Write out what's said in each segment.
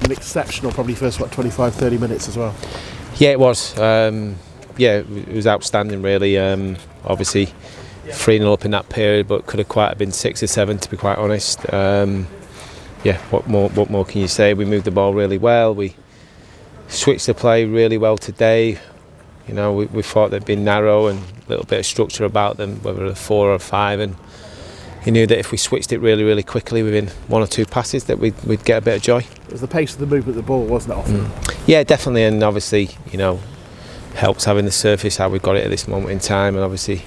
an exceptional, probably first 25-30 minutes as well. Yeah, it was. It was outstanding, really. Obviously, 3-0 up in that period, but could have quite have been 6 or 7, to be quite honest. What more can you say? We moved the ball really well. We switched the play really well today. You know, we thought they'd been narrow and a little bit of structure about them, whether a 4 or 5, and he knew that if we switched it really, really quickly within 1 or 2 passes, that we'd get a bit of joy. It was the pace of the movement of the ball, wasn't it, often? Yeah, definitely, and obviously, you know, helps having the surface how we got it at this moment in time, and obviously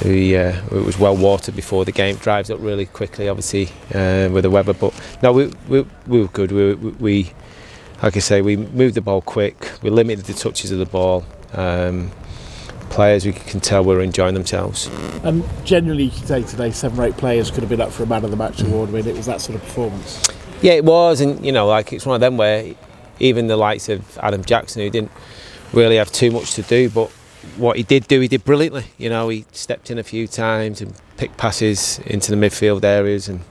it was well watered before the game. Drives up really quickly, obviously, with the weather, but no, we were good. We like I say, we moved the ball quick. We limited the touches of the ball. Players, we can tell, were enjoying themselves. And genuinely, you could say today 7 or 8 players could have been up for a man of the match award. I mean, it was that sort of performance. Yeah, it was, and you know, like it's one of them where even the likes of Adam Jackson, who didn't really have too much to do, but what he did do, he did brilliantly. You know, he stepped in a few times and picked passes into the midfield areas, and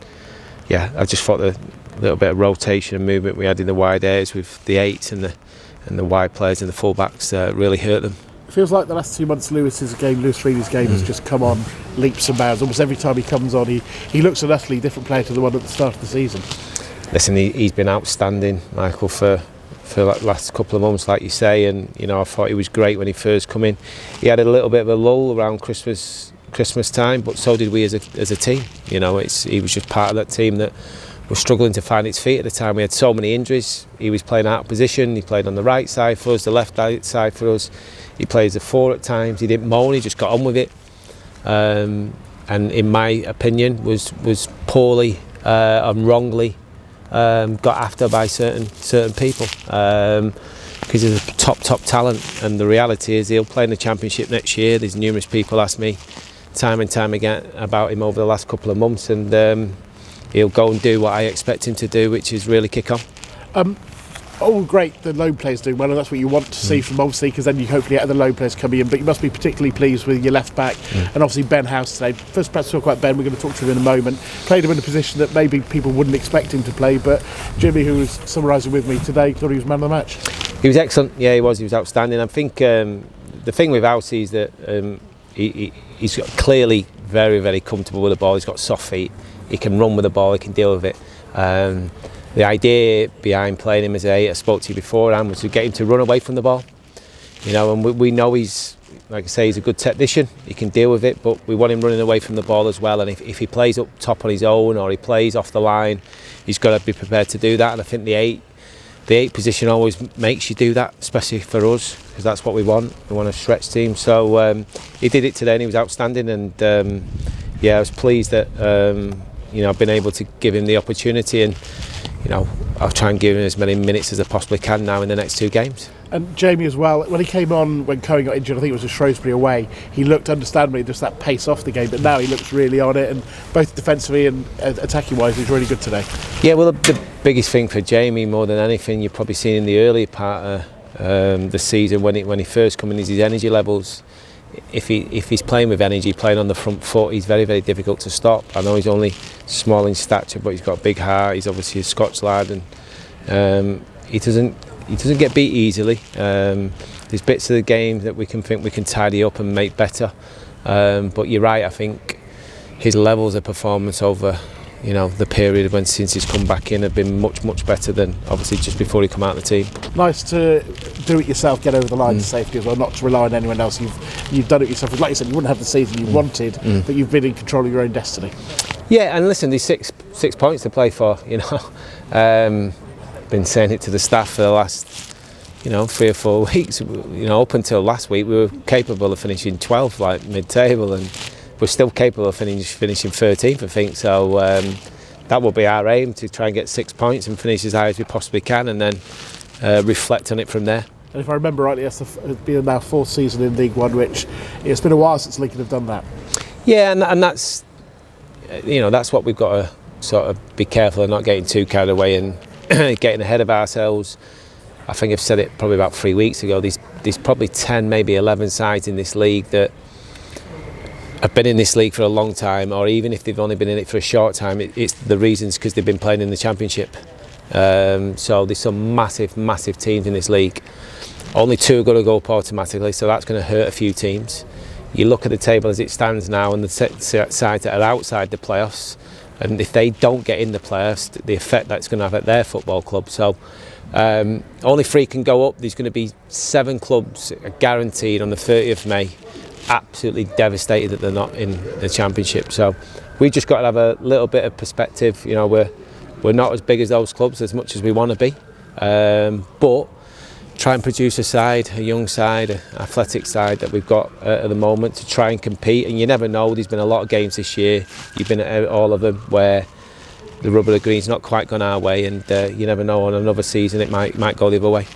yeah, I just thought the little bit of rotation and movement we had in the wide areas with the 8s and the wide players and the full-backs really hurt them. It feels like the last 2 months Lewis Freely's game has just come on leaps and bounds. Almost every time he comes on, he looks an utterly different player to the one at the start of the season. Listen, he's been outstanding, Michael, for the last couple of months, like you say, and you know, I thought he was great when he first come in. He had a little bit of a lull around Christmas time, but so did we as a team. You know, he was just part of that team that was struggling to find its feet at the time. We had so many injuries. He was playing out of position. He played on the right side for us, the left side for us. He plays a 4 at times. He didn't moan. He just got on with it. And in my opinion, was poorly and wrongly got after by certain people because he's a top talent. And the reality is, he'll play in the Championship next year. There's numerous people ask me time and time again about him over the last couple of months, and he'll go and do what I expect him to do, which is really kick on. Great, the loan players doing well, and that's what you want to see from, obviously, because then you hopefully get the loan players coming in. But you must be particularly pleased with your left back and obviously Ben House today. First, perhaps talk about Ben. We're going to talk to him in a moment. Played him in a position that maybe people wouldn't expect him to play, but Jimmy, who was summarising with me today, thought he was man of the match. He was excellent. Yeah, he was outstanding. I think the thing with House is that he's got clearly very, very comfortable with the ball. He's got soft feet. He can run with the ball. He can deal with it. The idea behind playing him as an 8, I spoke to you beforehand, was to get him to run away from the ball. You know, and we know he's, like I say, he's a good technician. He can deal with it, but we want him running away from the ball as well. And if he plays up top on his own, or he plays off the line, he's got to be prepared to do that. And I think the 8 position always makes you do that, especially for us, because that's what we want. We want a stretch team. So he did it today, and he was outstanding. And I was pleased that I've been able to give him the opportunity, and I'll try and give him as many minutes as I possibly can now in the next 2 games. And Jamie as well, when he came on when Cohen got injured, I think it was at Shrewsbury away, he looked understandably just that pace off the game, but now he looks really on it, and both defensively and attacking wise he's really good today. Yeah, well, the biggest thing for Jamie, more than anything, you've probably seen in the early part of the season when he first came in, is his energy levels. If he's playing with energy, playing on the front foot, he's very, very difficult to stop. I know he's only small in stature, but he's got a big heart. He's obviously a Scotch lad, and he doesn't get beat easily. There's bits of the game that we can tidy up and make better. But you're right. I think his levels of performance over the period since he's come back in have been much better than obviously just before he come out of the team. Nice to do it yourself, get over the line to safety as well, not to rely on anyone else. You've done it yourself. Like you said, you wouldn't have the season you wanted, but you've been in control of your own destiny. Yeah, and listen, there's six points to play for. Been saying it to the staff for the last 3 or 4 weeks. Up until last week, we were capable of finishing 12th, like mid-table, and we're still capable of finishing 13th, I think. So that will be our aim, to try and get 6 points and finish as high as we possibly can, and then reflect on it from there. And if I remember rightly, it's been now 4th season in League One, which it's been a while since Lincoln have done that. Yeah, and that's that's what we've got to sort of be careful of, not getting too carried away and getting ahead of ourselves. I think I've said it probably about 3 weeks ago. There's probably 10, maybe 11 sides in this league that have been in this league for a long time, or even if they've only been in it for a short time, it's the reasons because they've been playing in the Championship. So there's some massive teams in this league. Only 2 are going to go up automatically, so that's going to hurt a few teams. You look at the table as it stands now, and the sides that are outside the playoffs, and if they don't get in the playoffs, the effect that's going to have at their football club. So only 3 can go up. There's going to be 7 clubs guaranteed on the 30th of May. Absolutely devastated that they're not in the Championship. So we just got to have a little bit of perspective. You know, we're not as big as those clubs as much as we want to be, but try and produce a young side, an athletic side that we've got at the moment to try and compete. And you never know, there's been a lot of games this year, you've been at all of them, where the rubber of green's not quite gone our way, and you never know, on another season it might go the other way.